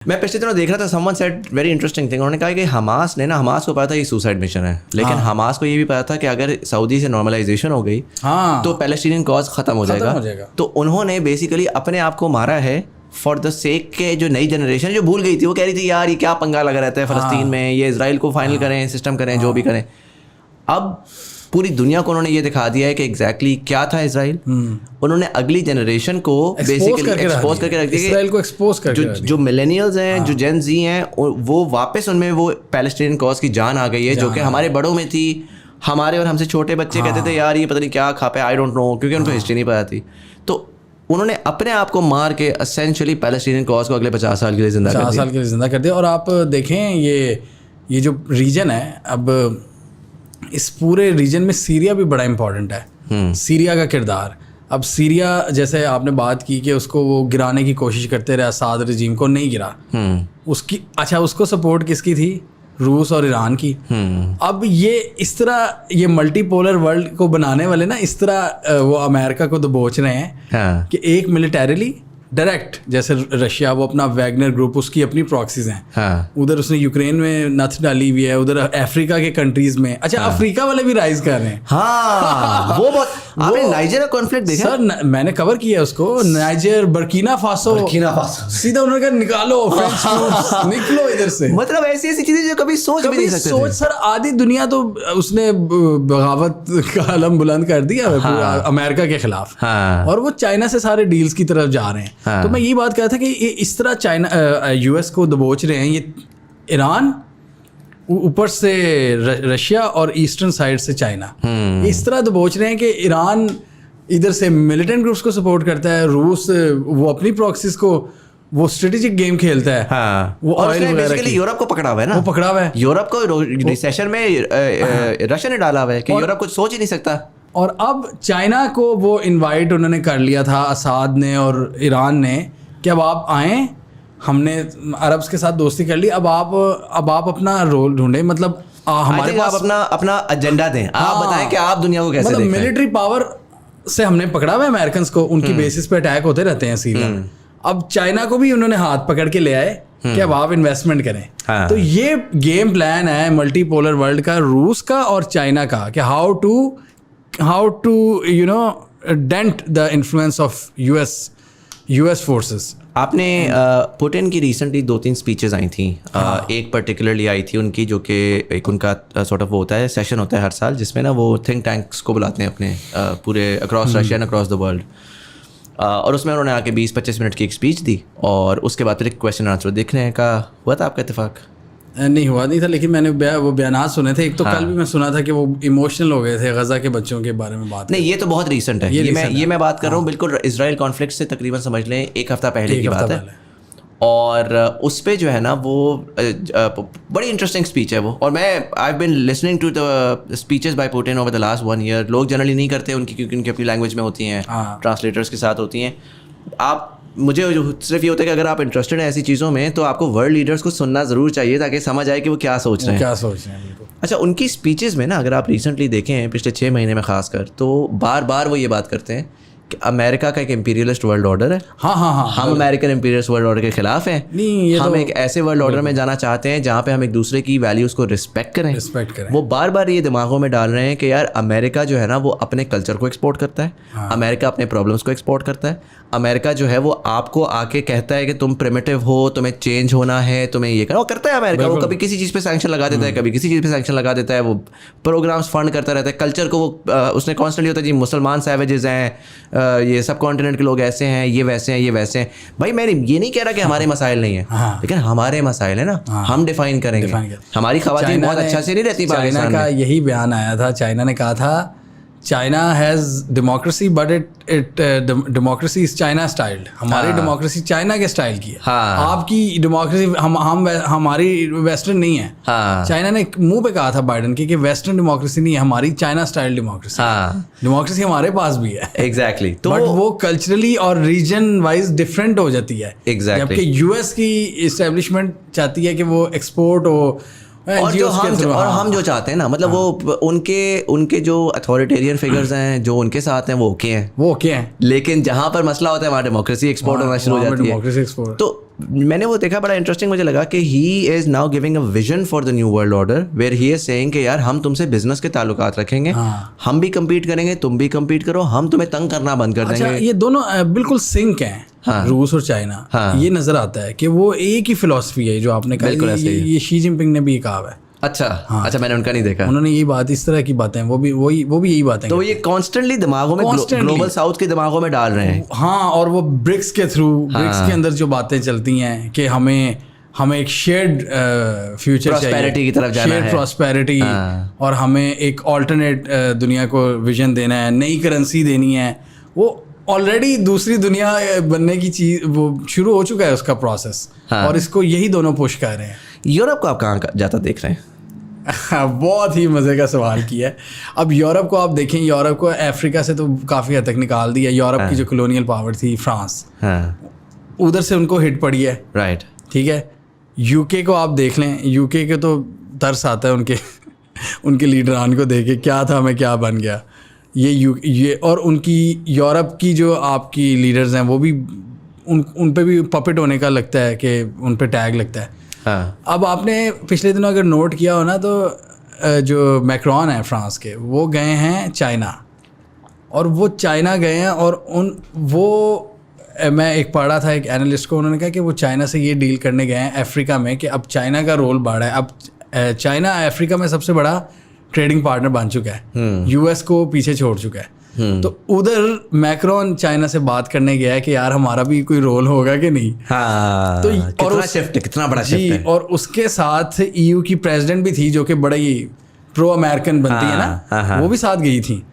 मैं पिछले दिनों देख रहा था, someone said very interesting thing. उन्होंने कहा कि हमास ने ना, हमास को पता था ये सुसाइड मिशन है, लेकिन हमास को ये भी पता था कि अगर सऊदी से नॉर्मलाइजेशन हो गई तो पैलेस्टीनियन कॉज खत्म हो जाएगा। तो उन्होंने बेसिकली अपने आप को मारा है फॉर द सेक के जो नई जनरेशन जो भूल गई थी, वो कह रही थी यार ये क्या पंगा लगा रहता है फ़लस्तीन में, ये इजराइल को फाइनल करें, सिस्टम करें, जो भी करें। अब पूरी दुनिया को उन्होंने ये दिखा दिया है कि एग्जैक्टली क्या था इजराइल। उन्होंने अगली जनरेशन को बेसिकली एक्सपोज करके रख दिया, इजराइल को एक्सपोज करके जो मिलेनियल्स हैं, जो जेन जी हैं, वो वापस उनमें वो पैलेस्टीनियन कॉज की जान आ गई है, जो कि हमारे बड़ों में थी। हमारे और हमसे छोटे बच्चे कहते थे यार ये पता नहीं क्या खा पे, आई डोंट नो, क्योंकि उनको हिस्ट्री नहीं पता थी। तो उन्होंने अपने आप को मार के एसेंशियली पैलेस्टीनियन कॉज को अगले 50 साल के लिए जिंदा कर दिया। और आप देखें ये जो रीजन है, अब इस पूरे रीजन में सीरिया भी बड़ा इंपॉर्टेंट है। सीरिया का किरदार, अब सीरिया जैसे आपने बात की कि उसको वो गिराने की कोशिश करते रहे, असाद रजीम को नहीं गिरा, उसकी उसको सपोर्ट किसकी थी? रूस और ईरान की। अब ये इस तरह ये मल्टीपोलर वर्ल्ड को बनाने वाले ना इस तरह वो अमेरिका को दबोच रहे हैं कि एक मिलिटरीली डायरेक्ट, जैसे रशिया वो अपना वैगनर ग्रुप, उसकी अपनी प्रॉक्सीज हैं, उधर उसने यूक्रेन में नथ डाली हुई है, उधर अफ्रीका के कंट्रीज में। अच्छा, अफ्रीका वाले भी राइज कर रहे हैं। वो बहुत आपने नाइजर का कॉन्फ्लिक्ट देखा? सर मैंने कवर किया उसको, नाइजर, बर्किना फासो सीधा उन्होंने कहा निकालो फ्रेंच ट्रूप्स, निकलो इधर से। मतलब ऐसी चीजें जो कभी सोच भी नहीं सकते थे। सर आधी दुनिया तो उसने बगावत का अलम बुलंद कर दिया अमेरिका के खिलाफ, और वो चाइना से सारे डील्स की तरफ जा रहे हैं। तो मैं ये बात कह रहा था कि ये इस तरह चाइना यूएस को दबोच रहे हैं, ये ईरान ऊपर से रशिया और ईस्टर्न साइड से चाइना, इस तरह दबोच रहे हैं कि ईरान इधर से मिलिटेंट ग्रुप्स को सपोर्ट करता है, रूस वो अपनी प्रॉक्सीज को वो स्ट्रेटेजिक गेम खेलता है। वो ऑयल बेसिकली यूरोप को पकड़ा हुआ है ना, वो पकड़ा हुआ है यूरोप को रिसेशन में रशिया ने डाला हुआ है कि यूरोप कुछ सोच ही नहीं सकता। और अब चाइना को वो इनवाइट उन्होंने कर लिया था असाद ने और ईरान ने कि अब आप आएँ, हमने अरब्स के साथ दोस्ती कर ली, अब आप अपना रोल ढूंढे, मतलब हमारे पास अपना एजेंडा दें, आप बताएं कि आप दुनिया को कैसे मतलब मिलिट्री पावर से हमने पकड़ा हुआ है अमेरिकन को, उनकी बेसिस पे अटैक होते रहते हैं सीरिया। अब चाइना को भी उन्होंने हाथ पकड़ के ले आए कि अब आप इन्वेस्टमेंट करें। तो ये गेम प्लान है मल्टीपोलर वर्ल्ड का, रूस का और चाइना का, कि how to dent the influence of US forces। आपने पुतिन की रिसेंटली 2-3 स्पीचेस आई थी। एक पर्टिकुलरली आई थी उनकी, जो कि एक उनका सॉर्ट ऑफ वो होता है, सेशन होता है हर साल, जिसमें ना वो थिंक टैंक्स को बुलाते हैं अपने पूरे across Russia and across the world. और उसमें उन्होंने आके 20-25 मिनट की एक स्पीच दी, और उसके बाद फिर एक क्वेश्चन आंसर देखने का हुआ था। आपका इत्तेफाक नहीं हुआ नहीं था, लेकिन मैंने वो बयानात सुने थे। एक तो कल भी मैं सुना था कि वो इमोशनल हो गए थे गजा के बच्चों के बारे में बात। नहीं, ये तो बहुत रीसेंट है, ये मैं बात कर रहा हूँ बिल्कुल इजराइल कॉन्फ्लिक्ट से तकरीबन समझ लें 1 हफ्ता पहले की बात है। और उस पे जो है ना वो बड़ी इंटरेस्टिंग स्पीच है वो, और मैं I been listening to the speeches by Putin over the last 1 year. लोग जनरली नहीं करते उनकी, क्योंकि उनकी अपनी लैंग्वेज में होती हैं, ट्रांसलेटर्स के साथ होती हैं। मुझे सिर्फ ये होता है कि अगर आप इंटरेस्टेड हैं ऐसी चीज़ों में, तो आपको वर्ल्ड लीडर्स को सुनना ज़रूर चाहिए, ताकि समझ आए कि वो क्या सोच रहे हैं। अच्छा, उनकी स्पीचेस में ना अगर आप रिसेंटली देखें पिछले 6 महीने में खासकर, तो बार बार वो ये बात करते हैं कि अमेरिका का एक इंपीरियलिस्ट वर्ल्ड ऑर्डर है। हम अमेरिकन इंपीरियलिस्ट वर्ल्ड ऑर्डर के खिलाफ हैं। हम एक ऐसे वर्ल्ड ऑर्डर में जाना चाहते हैं जहाँ पे हम एक दूसरे की वैल्यूज़ को रिस्पेक्ट करें। वो बार बार ये दिमागों में डाल रहे हैं कि यार अमेरिका जो है ना वो अपने कल्चर को एक्सपोर्ट करता है, अमेरिका अपने प्रॉब्लम्स को एक्सपोर्ट करता है। अमेरिका जो है वो आपको आके कहता है कि तुम प्रिमिटिव हो, तुम्हें चेंज होना है, तुम्हें ये करना, वो करता है अमेरिका। वो कभी किसी चीज़ पे सैंक्शन लगा देता है, कभी किसी चीज़ पे सैंक्शन लगा देता है, वो प्रोग्राम्स फंड करता रहता है। कल्चर को वो उसने कॉन्स्टेंटली होता है जी मुसलमान सैवेजेस हैं, ये सब कॉन्टिनेंट के लोग ऐसे हैं, ये वैसे हैं, ये वैसे हैं। भाई मैं ये नहीं कह रहा कि हमारे मसाइल नहीं है, लेकिन हमारे मसाइल है ना, हम डिफाइन करेंगे। हमारी ख़वातीन बहुत अच्छा से नहीं रहती। चाइना का यही बयान आया था, चाइना ने कहा था China has democracy but it democracy is China styled. हमारी डेमोक्रेसी चाइना के स्टाइल की है, आपकी डेमोक्रेसी हमारी वेस्टर्न नहीं है। चाइना ने मुंह पे कहा था बाइडन की कि वेस्टर्न डेमोक्रेसी नहीं है, हमारी चाइना स्टाइल डेमोक्रेसी। डेमोक्रेसी हमारे पास भी है एग्जैक्टली, तो बट वो कल्चरली और रीजन वाइज डिफरेंट हो जाती है। जबकि यूएस की इस्टेब्लिशमेंट चाहती है कि वो एक्सपोर्ट हो, और हम जो चाहते हैं ना, मतलब वो उनके जो अथॉरिटेरियन फिगर्स हैं जो उनके साथ हैं वो ओके हैं, लेकिन जहाँ पर मसला होता है वहाँ डेमोक्रेसी एक्सपोर्ट होना शुरू हो जाती है। तो मैंने वो देखा, बड़ा इंटरेस्टिंग मुझे लगा कि he is now giving a vision for the new world order where he is saying कि यार हम तुमसे बिजनेस के ताल्लुकात रखेंगे, हम भी कम्पीट करेंगे, तुम भी कम्पीट करो, हम तुम्हें तंग करना बंद कर देंगे। ये दोनों बिल्कुल सिंक हैं, रूस और चाइना। ये नजर आता है कि वो एक ही फिलॉसफी है जो आपने कहा, ये शी जिनपिंग ने भी कहा है। अच्छा, अच्छा, मैंने उनका नहीं देखा। उन्होंने यही बात, इस तरह की बातें वो भी यही बातें, तो ये कॉन्स्टेंटली दिमागों में, ग्लोबल साउथ के दिमागों में डाल रहे हैं। हाँ, और वो ब्रिक्स के थ्रू, ब्रिक्स के अंदर जो बातें चलती हैं कि हमें एक शेयर्ड फ्यूचर प्रॉस्पेरिटी की तरफ जाना है, शेयर्ड प्रॉस्पेरिटी, और हमें एक ऑल्टरनेट दुनिया को विजन देना है, नई करेंसी देनी है। वो ऑलरेडी दूसरी दुनिया बनने की चीज वो शुरू हो चुका है उसका प्रोसेस, और इसको यही दोनों पुश कर रहे हैं। यूरोप को आप कहाँ जाता देख रहे हैं? बहुत ही मज़े का सवाल किया है। अब यूरोप को आप देखें, यूरोप को अफ्रीका से तो काफ़ी हद तक निकाल दिया। यूरोप की जो कॉलोनियल पावर थी फ्रांस, उधर से उनको हिट पड़ी है, राइट, ठीक है। यूके को आप देख लें, यूके के तो तरस आता है उनके लीडरान को देखे, क्या था मैं क्या बन गया ये। और उनकी यूरोप की जो आपकी लीडर्स हैं वो भी उन पे भी पपेट होने का लगता है कि उन पे टैग लगता है। अब आपने पिछले दिनों अगर नोट किया हो ना, तो जो मैक्रॉन है फ्रांस के, वो गए हैं चाइना, और वो चाइना गए हैं, और मैं एक पढ़ा था एक एनालिस्ट को, उन्होंने कहा कि वो चाइना से ये डील करने गए हैं अफ्रीका में कि अब चाइना का रोल बढ़ा है। अब चाइना अफ्रीका में सबसे बड़ा ट्रेडिंग पार्टनर बन चुका है, यूएस को पीछे छोड़ चुका है। तो उधर मैक्रॉन चाइना से बात करने गया है कि यार हमारा भी कोई रोल होगा कि नहीं। हाँ, तो कितना बड़ा शिफ्ट है। और उसके साथ ईयू की प्रेसिडेंट भी थी जो कि बड़ा ही प्रो अमेरिकन बनती है ना, वो भी साथ गई थी,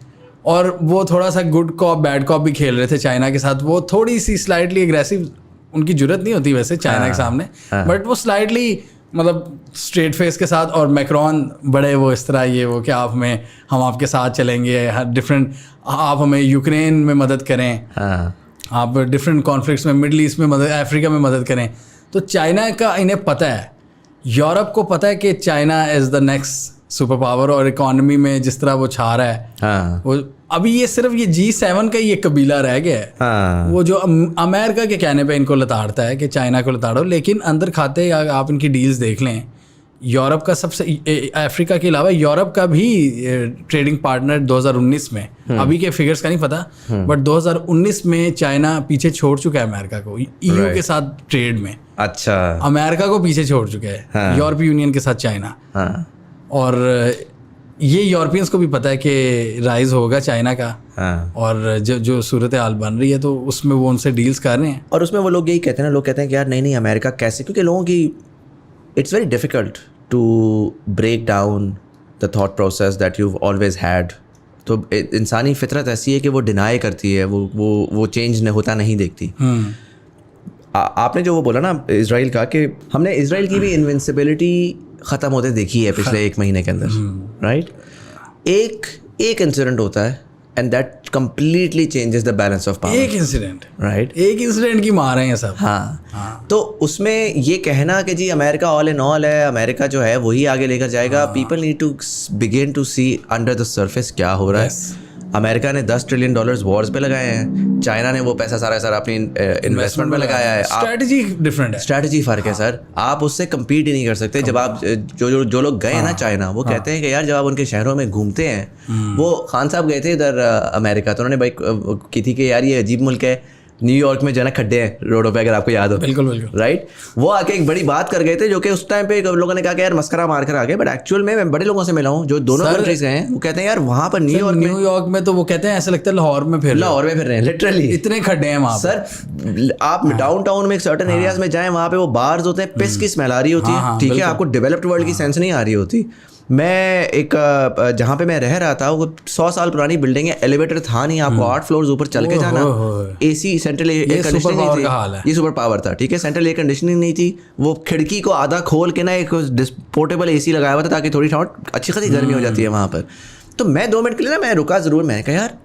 और वो थोड़ा सा गुड कॉप बैड कॉप भी खेल रहे थे चाइना के साथ। वो थोड़ी सी स्लाइटली एग्रेसिव, उनकी जरूरत नहीं होती वैसे चाइना के सामने, बट वो स्लाइटली मतलब स्ट्रेट फेस के साथ। और मैक्रॉन बड़े वो इस तरह ये वो कि हम आपके साथ चलेंगे, डिफरेंट, आप हमें यूक्रेन में मदद करें, आप डिफरेंट कॉन्फ्लिक्ट्स में, मिडल ईस्ट में मदद, अफ्रीका में मदद करें। तो चाइना का इन्हें पता है, यूरोप को पता है कि China is the next super power, और इकोनॉमी में जिस तरह वो छा रहा है, वो अभी ये सिर्फ ये G7 का ये कबीला रह गया है। वो जो अमेरिका के कहने पे इनको लताड़ता है कि चाइना को लताड़ो, लेकिन अंदर खाते आप इनकी डील्स देख लें, यूरोप का सबसे, अफ्रीका के अलावा यूरोप का भी ट्रेडिंग पार्टनर 2019 में, अभी के फिगर्स का नहीं पता, बट 2019 में चाइना पीछे छोड़ चुका है अमेरिका को ईयू के साथ ट्रेड में। अच्छा, अमेरिका को पीछे छोड़ चुका है यूरोपीय यूनियन के साथ चाइना। और ये यूरोपियंस को भी पता है कि राइज होगा चाइना का, और जो सूरत हाल बन रही है, तो उसमें वो उनसे डील्स कर रहे हैं। और उसमें वो लोग यही कहते हैं ना, लोग कहते हैं कि यार नहीं अमेरिका कैसे, क्योंकि लोगों की it's very difficult to break down the thought process that you always had. तो इंसानी फितरत ऐसी है कि वो डिनाई करती है, वो चेंज होता नहीं देखती। आपने जो वो बोला ना इजराइल का, कि हमने इजराइल की भी इन्विंसिबिलिटी ख़त्म होते देखी है पिछले 1 महीने के अंदर, राइट। एक इंसिडेंट होता है and that completely changes the balance of power. एक इंसिडेंट, राइट, एक इंसिडेंट की मार हैं ये सब। हाँ, तो उसमें ये कहना कि जी अमेरिका ऑल इन ऑल है, अमेरिका जो है वही आगे लेकर जाएगा, people need to begin to see under the surface क्या हो रहा है। अमेरिका ने $10 ट्रिलियन वॉर्स पे लगाए हैं, चाइना ने वो पैसा सारा अपनी इन्वेस्टमेंट में लगाया है। स्ट्रैटेजी डिफरेंट है, स्ट्रैटेजी फ़र्क है सर, आप उससे कम्पीट ही नहीं कर सकते। जब आप जो लोग गए ना चाइना, वो कहते हैं कि यार जब आप उनके शहरों में घूमते हैं, वो खान साहब गए थे इधर अमेरिका, तो उन्होंने बाइक की थी कि यार ये अजीब मुल्क है, न्यूयॉर्क में जो है ना खड्डे हैं रोडों पे, अगर आपको याद हो। बिल्कुल बिल्कुल, राइट। वो आके एक बड़ी बात कर गए थे, जो कि उस टाइम पे लोगों ने कहा कि यार मस्करा मार कर आ गए, बट एक्चुअल में मैं बड़े लोगों से मिला हूँ जो दोनों कंट्रीज गए हैं, वो कहते हैं यार वहाँ पर न्यूयॉर्क में तो वो कहते हैं ऐसा लगता है लाहौर में फिर रहे हैं, लिटरली इतने खड्डे हैं वहाँ सर। आप डाउनटाउन में एक सर्टेन एरियाज में जाएं, वहाँ पे वो बार्स होते हैं, पिस की स्मेल आ रही होती है, ठीक है, आपको डेवलप्ड वर्ल्ड की सेंस नहीं आ रही होती। मैं एक जहाँ पे मैं रह रहा था, वो 100 साल पुरानी बिल्डिंग है, एलिवेटर था नहीं, आपको 8 फ्लोर्स ऊपर चल के जाना, एसी सेंट्रल एयर कंडीशनिंग नहीं थी, ये सुपर पावर था, ठीक है, सेंट्रल एयर कंडीशनिंग नहीं थी, वो खिड़की को आधा खोल के ना एक पोर्टेबल एसी लगाया हुआ था ताकि थोड़ी अच्छी खासी गर्मी हो जाती है वहाँ पर। तो मैं 2 मिनट के लिए ना मैं रुका ज़रूर, मैं कहा यार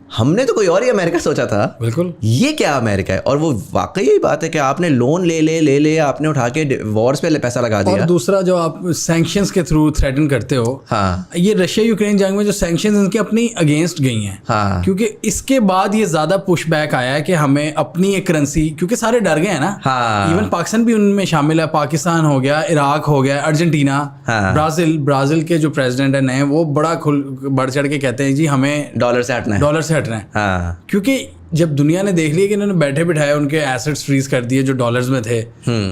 हमने तो कोई और ही अमेरिका सोचा था, बिल्कुल ये क्या अमेरिका है। और वो वाकई यही बात है कि आपने लोन ले आपने उठा के वॉर्स पे पैसा लगा दिया। और दूसरा जो आप सैंक्शंस के थ्रू थ्रेटन करते हो, हाँ, ये रशिया यूक्रेन जंग में जो सैंक्शंस इनके अपनी अगेंस्ट गई हैं, हाँ, क्योंकि इसके बाद ये ज्यादा पुश बैक आया है कि हमें अपनी एक करेंसी, क्योंकि सारे डर गए हैं ना, हाँ, इवन पाकिस्तान भी उनमें शामिल है, पाकिस्तान हो गया, इराक हो गया, अर्जेंटीना, हाँ, ब्राजील के जो प्रेसिडेंट है नए, वो बड़ा बढ़ चढ़ के कहते हैं जी हमें डॉलर से हटना है, हाँ। क्योंकि जब दुनिया ने देख लिया कि इन्होंने बैठे बिठाए उनके एसेट्स फ्रीज कर दिए जो डॉलर्स में थे,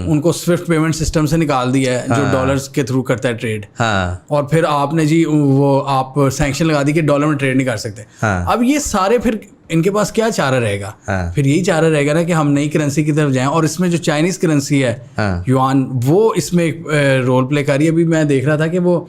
उनको स्विफ्ट पेमेंट सिस्टम से निकाल दिया है, जो डॉलर्स के थ्रू करता है ट्रेड, और फिर आपने जी वो आप सैंक्शन लगा दी कि डॉलर में ट्रेड नहीं कर सकते। अब ये सारे फिर इनके पास क्या चारा रहेगा? फिर यही चारा रहेगा ना कि हम नई करेंसी की तरफ जाएं, और इसमें जो चाइनीज करेंसी है युआन, वो इसमें एक रोल प्ले कर रही है। अभी मैं देख रहा था कि वो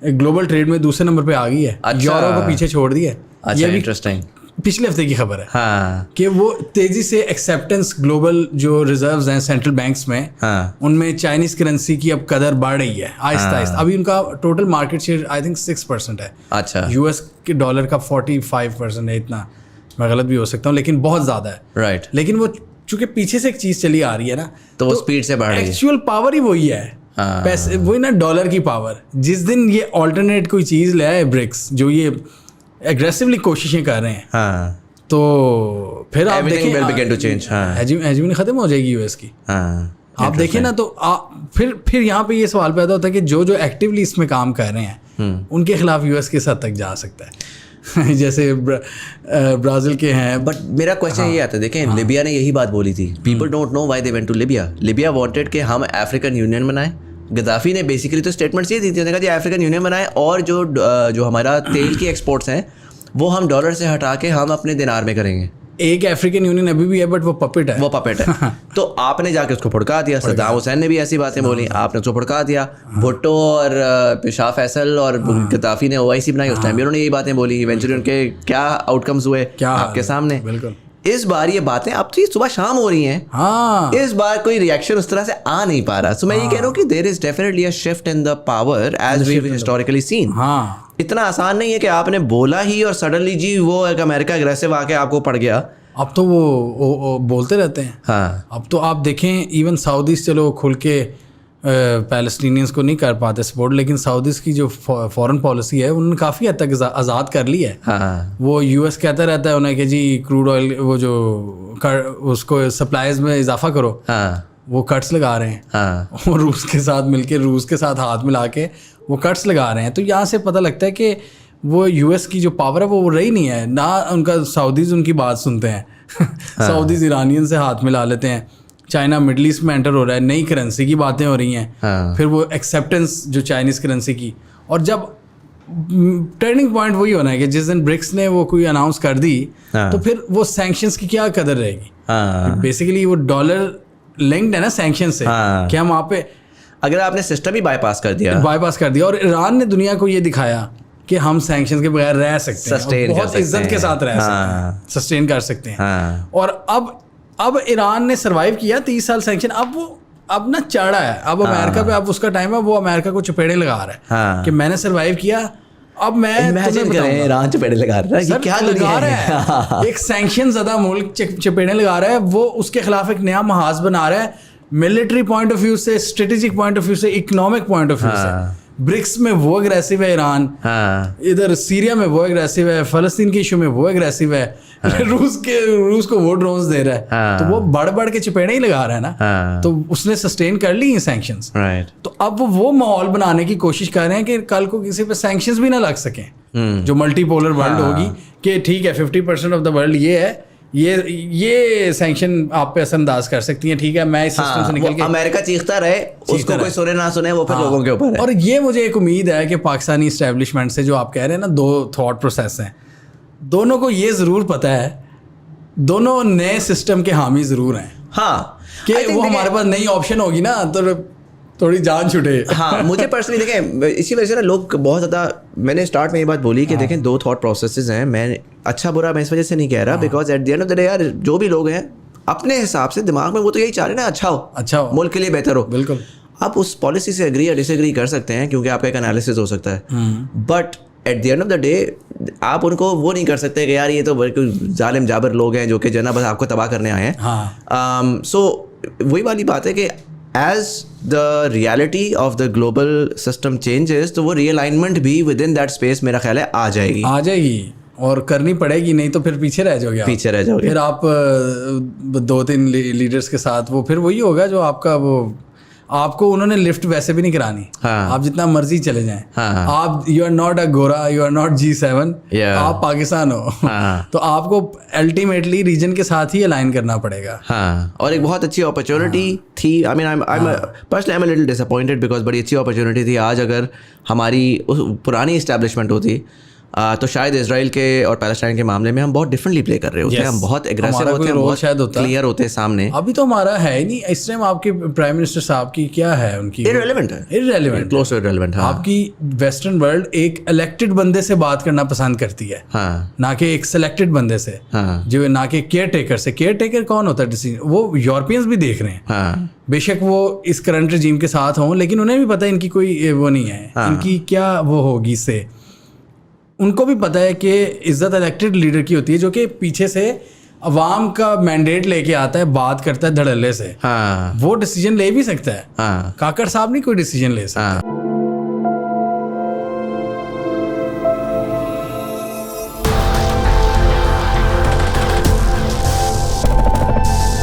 ग्लोबल ट्रेड में दूसरे नंबर पे आ गई है, यूरो को पीछे छोड़ दिया है। ये इंटरेस्टिंग पिछले हफ्ते की खबर है, हाँ, कि वो तेजी से एक्सेप्टेंस ग्लोबल जो रिजर्व्स हैं सेंट्रल बैंक्स में, हाँ, उनमें चाइनीज करेंसी की अब कदर बढ़ रही है आहिस्ता आहिस्ता। अभी उनका total market share I think 6% है। अच्छा, यूएस के डॉलर का 45% है, इतना मैं गलत भी हो सकता हूँ लेकिन बहुत ज्यादा है, राइट। लेकिन वो चूंकि पीछे से एक चीज चली आ रही है ना, तो वो स्पीड से बढ़ रही है। एक्चुअल पावर ही वही है, पैसे वही ना, डॉलर की पावर। जिस दिन ये ऑल्टरनेट कोई चीज ले आए ब्रिक्स, जो ये एग्रेसिवली कोशिशें कर रहे हैं, हाँ, तो फिर आप देखें हेजिंग खत्म हो जाएगी यूएस की। हाँ, आप देखिए ना, तो फिर यहाँ पे ये सवाल पैदा होता है कि जो एक्टिवली इसमें काम कर रहे हैं उनके खिलाफ यूएस किस हद तक जा सकता है। जैसे ब्राजील के हैं। बट मेरा क्वेश्चन ये आता है, देखें लिबिया ने यही बात बोली थी, people don't know why they went to Libya. Libya wanted कि हम अफ्रीकन यूनियन बनाएं। गद्दाफी ने बेसिकली तो स्टेटमेंट्स ये दी थी, उन्होंने कहा अफ्रीकन यूनियन बनाएं, और जो हमारा तेल की एक्सपोर्ट्स हैं वो हम डॉलर से हटा के हम अपने दिनार में करेंगे। एक अफ्रीकन यूनियन अभी भी है, बट वो पपेट है। तो आपने जाके उसको भड़का दिया। सद्दाम हुसैन ने भी ऐसी बातें बोली, आपने उसको भड़का दिया। भुट्टो और शाह फैसल और गद्दाफी ने ओआईसी बनाई, उस टाइम भी उन्होंने यही बातें बोली। इवेंचुअली उनके क्या आउटकम्स हुए आपके सामने। बिल्कुल। इस बार ये बातें अब तो सुबह शाम हो रही हैं। हाँ, इस बार कोई रिएक्शन उस तरह से आ नहीं पा रहा। सो मैं ये कह रहा हूँ कि there is definitely a shift in the power as we historically seen. हाँ, इतना आसान नहीं है कि आपने बोला ही और सडनली जी वो एक अमेरिका अग्रेसिव आके आपको पड़ गया। अब तो वो बोलते रहते हैं। हाँ, अब तो आप देखें, इवन सऊदीज चलो खुल के पैलेस्टीनियंस को नहीं कर पाते सपोर्ट, लेकिन सऊदीज की जो फॉरेन पॉलिसी है उन्होंने काफ़ी हद तक आज़ाद कर ली है। हाँ, वो यूएस कहता रहता है उन्हें कि जी क्रूड ऑयल वो जो उसको सप्लाईज में इजाफा करो, हाँ, वो कट्स लगा रहे हैं। हाँ, वो रूस के साथ मिलके, रूस के साथ हाथ मिला के वो कट्स लगा रहे हैं। तो यहाँ से पता लगता है कि वो यूएस की जो पावर है वो रही नहीं है ना। उनका सऊदीज उनकी बात सुनते हैं। सऊदीज ईरानियन से हाथ मिला लेते हैं। चाइना मिडल ईस्ट में एंटर हो रहा है, नई करेंसी की बातें हो रही हैं। हाँ, फिर वो एक्सेप्टेंस जो चाइनीज करेंसी की, और जब टर्निंग पॉइंट वही होना है कि जिस दिन ब्रिक्स ने वो कोई अनाउंस कर दी, हाँ, तो फिर वो सैंक्शंस की क्या कदर रहेगी। हाँ, बेसिकली वो डॉलर लिंक्ड है ना सैंक्शन से। हाँ, कि हम वहाँ पे अगर आपने सिस्टम ही बाईपास कर दिया, और ईरान ने दुनिया को ये दिखाया कि हम सैंक्शंस के बगैर रह सकते हैं, बहुत इज्जत के साथ रह सकते हैं, सस्टेन कर सकते हैं। हाँ, और अब ईरान ने सरवाइव किया 30 साल सैंक्शन। अब ना चढ़ा है, अब अमेरिका पे अब उसका टाइम है, वो अमेरिका को चपेड़े लगा रहा है। हाँ, कि मैंने सरवाइव किया, अब मैं इमेजिन करें ईरान चपेड़े लगा रहा है, क्या लगा रहा है। एक सैंक्शन ज़्यादा मुल्क चपेड़े लगा रहा है, वो उसके खिलाफ एक नया महाज बना रहा है, मिलिट्री पॉइंट ऑफ व्यू से, स्ट्रेटेजिक पॉइंट ऑफ व्यू से, इकोनॉमिक पॉइंट ऑफ व्यू से। ब्रिक्स में वो एग्रेसिव है ईरान, हाँ, इधर सीरिया में वो एग्रेसिव है, फलस्तीन के इशू में वो एग्रेसिव है, हाँ, रूस को वो ड्रोन्स दे रहा है। हाँ, तो वो बढ़ के चपेड़े ही लगा रहा है ना। हाँ, तो उसने सस्टेन कर ली सैंक्शंस, राइट। तो अब वो माहौल बनाने की कोशिश कर रहे हैं कि कल को किसी पे सैंक्शंस भी ना लग सकें। जो मल्टीपोलर वर्ल्ड होगी कि ठीक है 50% ऑफ द वर्ल्ड ये है, ये सैंक्शन आप पे असरअंदाज कर सकती हैं, ठीक है, मैं इस सिस्टम से निकल के। अमेरिका चीखता रहे, उसको कोई सुने ना सुने, वो फिर लोगों के ऊपर है। और ये मुझे एक उम्मीद है कि पाकिस्तानी इस्टेब्लिशमेंट से जो आप कह रहे हैं ना, दो थॉट प्रोसेस हैं, दोनों को ये ज़रूर पता है, दोनों नए सिस्टम के हामी ज़रूर हैं। हाँ, कि वो हमारे पास नई ऑप्शन होगी ना तो थोड़ी जान छुटे। हाँ, मुझे पर्सनली देखें, इसी वजह से ना लोग बहुत ज़्यादा, मैंने स्टार्ट में ये बात बोली कि देखें दो थॉट प्रोसेसेस हैं। मैं अच्छा बुरा मैं इस वजह से नहीं कह रहा, because at the end of the day यार जो भी लोग हैं अपने हिसाब से दिमाग में वो तो यही चाह रहे हैं ना, अच्छा हो, मुल्क के लिए बेहतर हो। बिल्कुल। आप उस पॉलिसी से एग्री या डिसएग्री कर सकते हैं क्योंकि आपका एक एनालिसिस हो सकता है, but at the end of the day आप उनको वो नहीं कर सकते कि यार ये तो बिल्कुल जालिम जाबर लोग हैं जो कि जना बस आपको तबाह करने आए हैं. हाँ. सो वही वाली बात है कि as the reality of the global system changes तो वो रीअलाइनमेंट भी विद इन दैट स्पेस मेरा ख्याल है आ जाएगी और करनी पड़ेगी, नहीं तो फिर पीछे रह जाओगे. फिर आप 2-3 लीडर्स के साथ वो फिर वही होगा जो आपका वो आपको उन्होंने लिफ्ट वैसे भी नहीं करानी. हाँ. आप जितना मर्जी चले जाएं. हाँ. आप यू आर नॉट अ गोरा, यू आर नॉट G7, आप पाकिस्तान हो. हाँ. तो आपको अल्टीमेटली रीजन के साथ ही अलाइन करना पड़ेगा. हाँ. और एक बहुत अच्छी अपॉर्चुनिटी थी. I mean I am personally I am a little disappointed because बड़ी अच्छी अपॉर्चुनिटी थी. आज अगर हमारी पुरानी इस्टेब्लिशमेंट होती तो शायद इजराइल के और पैलेस्टाइन के मामले में हम बहुत डिफरेंटली प्ले कर रहे होते हैं. हम बहुत एग्रेसिव होते हैं, बहुत क्लियर होते हैं सामने. अभी तो हमारा है ही नहीं. इस टाइम आपके प्राइम मिनिस्टर साहब की क्या है, उनकी इररिलेवेंट, क्लोज टू इररिलेवेंट. आपकी वेस्टर्न वर्ल्ड एक इलेक्टेड बंदे से बात करना पसंद करती है. हाँ. ना कि एक सिलेक्टेड बंदे से. हाँ. जो ना कि केयर टेकर से. केयर टेकर कौन होता है डिसीजन, वो यूरोपियंस भी देख रहे हैं. हाँ. बेशक वो इस करंट रजीम के साथ हों, लेकिन उन्हें भी पता है इनकी कोई वो नहीं है. इनकी क्या वो होगी इससे. उनको भी पता है कि इज्जत इलेक्टेड लीडर की होती है जो कि पीछे से अवाम का मैंडेट लेके आता है, बात करता है धड़ल्ले से. हाँ. वो डिसीजन ले भी सकता है. हाँ. काकड़ साहब नहीं कोई डिसीजन ले सकता.